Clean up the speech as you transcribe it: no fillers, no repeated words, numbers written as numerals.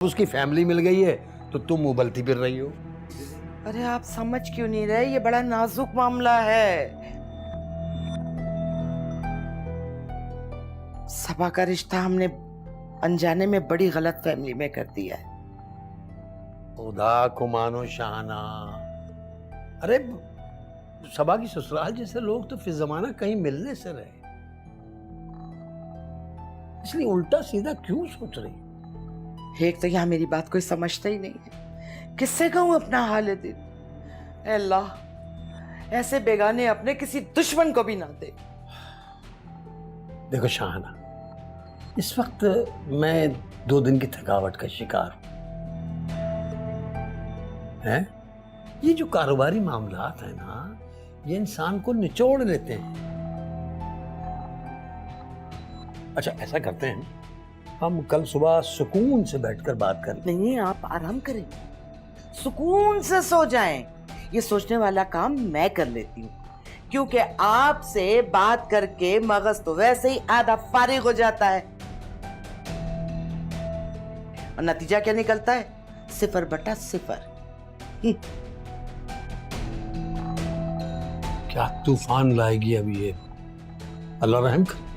उसकी फैमिली मिल गई है तो तुम उबलती फिर रही हो। अरे आप समझ क्यों नहीं रहे, ये बड़ा नाजुक मामला है। सबा का रिश्ता हमने अनजाने में बड़ी गलत फैमिली में कर दिया है। खुदा को मानो शाहना, अरे सबा की ससुराल जैसे लोग तो फिर जमाना कहीं मिलने से रहे, इसलिए उल्टा सीधा क्यों सोच रही। एक तो यहाँ मेरी बात कोई समझता ही नहीं है, किससे कहूं अपना हाल है दिल। ऐ अल्लाह, ऐसे बेगाने अपने किसी दुश्मन को भी ना दे। देखो शाहना, इस वक्त मैं 2 दिन की थकावट का शिकार हूं। हैं? ये जो कारोबारी मामलात है ना, ये इंसान को निचोड़ लेते हैं। अच्छा ऐसा करते हैं, हम कल सुबह सुकून से बैठकर बात करें। नहीं, आप आराम करें, सुकून से सो जाएं। ये सोचने वाला काम मैं कर लेती हूँ, क्योंकि आपसे बात करके मगज तो वैसे ही आधा फारिग हो जाता है और नतीजा क्या निकलता है? 0/0। क्या तूफान लाएगी अभी ये, अल्लाह रहम कर।